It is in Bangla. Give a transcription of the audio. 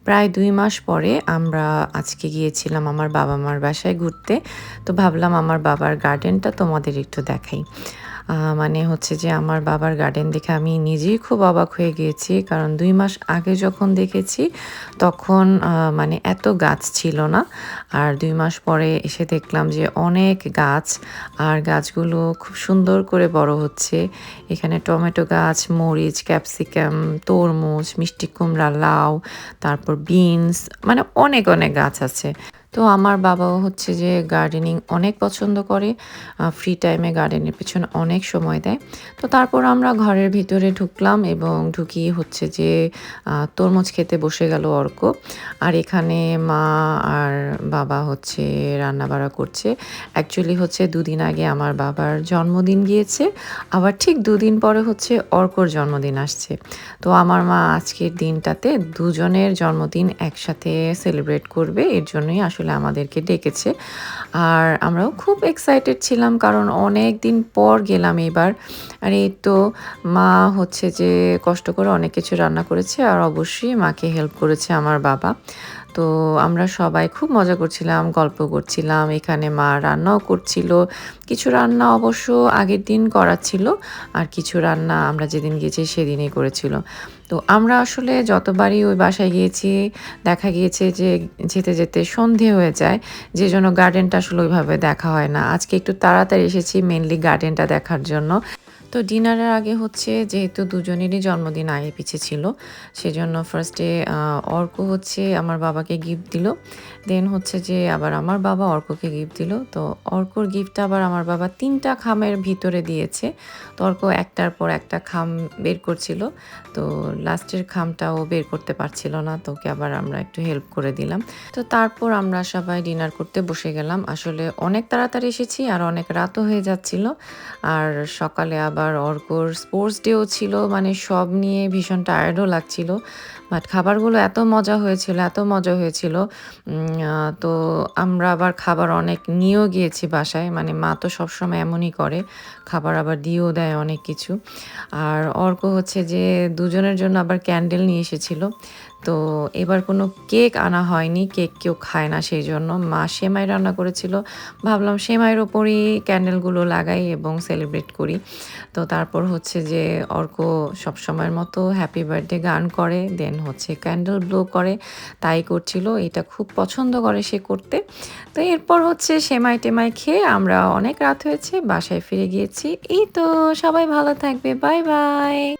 প্রায় ২ মাস পরে আমরা আজকে গিয়েছিলাম আমার বাবা-মার বাসায় ঘুরতে। তো ভাবলাম আমার বাবার গার্ডেনটা তোমাদের একটু দেখাই। মানে হচ্ছে যে আমার বাবার গার্ডেন দেখে আমি নিজেই খুব অবাক হয়ে গিয়েছি। কারণ ২ মাস আগে যখন দেখেছি তখন মানে এত গাছ ছিল না। আর ২ মাস পরে এসে দেখলাম যে অনেক গাছ, আর গাছগুলো খুব সুন্দর করে বড় হচ্ছে। এখানে টমেটো গাছ, মরিচ, ক্যাপসিকাম, তরমুজ, মিষ্টি কুমড়া, লাউ, তারপর বিনস, মানে অনেক, অনেক গাছ আছে। তো আমার বাবাও হচ্ছে যে গার্ডেনিং অনেক পছন্দ করে। ফ্রি টাইমে গার্ডেনের পেছনে অনেক সময় দেয়। তো তারপর আমরা ঘরের ভিতরে ঢুকলাম এবং ঢুকিয়ে হচ্ছে যে তরমুজ খেতে বসে গেল অর্ক। আর এখানে মা আর বাবা হচ্ছে রান্নাবাড়া করছে। অ্যাকচুয়ালি হচ্ছে ২ দিন আগে আমার বাবার জন্মদিন গিয়েছে। আবার ঠিক ২ দিন পরে হচ্ছে অর্কর জন্মদিন আসছে। তো আমার মা আজকের দিনটাতে দুজনের জন্মদিন একসাথে সেলিব্রেট করবে। এর জন্যই আসলে আমাদেরকে ডেকেছে। আর আমরাও খুব এক্সাইটেড ছিলাম কারণ অনেকদিন পর গেলাম এবার। আর এই তো মা হচ্ছে যে কষ্ট করে অনেক কিছু রান্না করেছে আর অবশ্যই মাকে হেল্প করেছে আমার বাবা। তো আমরা সবাই খুব মজা করছিলাম, গল্প করছিলাম। এখানে মা রান্নাও করছিল। কিছু রান্না অবশ্য আগের দিন করা ছিল। আর কিছু রান্না আমরা যেদিন গিয়েছি সেদিনই করেছিল। তো আমরা আসলে যতবারই ওই বাসায় গিয়েছি দেখা গিয়েছে যে যেতে, যেতে সন্ধে হয়ে যায়। যেজন্য গার্ডেনটা আসলে ওইভাবে দেখা হয় না। আজকে একটু তাড়াতাড়ি এসেছি মেইনলি গার্ডেনটা দেখার জন্য। তো ডিনারের আগে হচ্ছে যেহেতু দুজনেরই জন্মদিন আগে পিছে ছিল, সেজন্য ফার্স্টে অর্ক হচ্ছে আমার বাবাকে গিফট দিল। দেন হচ্ছে যে আবার আমার বাবা অর্ককে গিফট দিল। তো অর্কর গিফটটা আবার আমার বাবা ৩ টা খামের ভিতরে দিয়েছে। তো অর্ক একটার পর একটা খাম বের করছিল। তো লাস্টের খামটা ও বের করতে পারছিল না। তো ওকে আবার আমরা একটু হেল্প করে দিলাম। তো তারপর আমরা সবাই ডিনার করতে বসে গেলাম। আসলে অনেক তাড়াতাড়ি এসেছি আর অনেক রাতও হয়ে যাচ্ছিল। আর সকালে আবার অর্কর স্পোর্টস ডেও ছিল। মানে সব নিয়ে ভীষণ টায়ার্ডও লাগছিল। বাট খাবারগুলো এত মজা হয়েছিল, এত মজা হয়েছিল। তো আমরা আবার খাবার অনেক নিয়েও গিয়েছি বাসায়। মানে মা তো সবসময় এমনই করে। খাবার আবার দিয়েও দেয় অনেক কিছু। আর অর্ক হচ্ছে যে দুজনের জন্য আবার ক্যান্ডেল নিয়ে এসেছিল। তো এবার কোনো কেক আনা হয়নি। কেক কেউ খায় না সেইজন্য। মা সেমাই রান্না করেছিল। ভাবলাম সেমাইয়ের উপরই ক্যান্ডেলগুলো লাগাই এবং সেলিব্রেট করি। তো তারপর হচ্ছে যে অর্ক সবসময়ের মতো হ্যাপি বার্থডে গান করে, দেন হচ্ছে ক্যান্ডেল ব্লো করে। তাই করছিল। এটা খুব পছন্দ করে সে করতে। তো এরপর হচ্ছে সেমাই-টেমাই খেয়ে আমরা অনেক রাত হয়েছে বাসায় ফিরে গিয়েছি। এই তো সবাই ভালো থাকবে। Bye, by.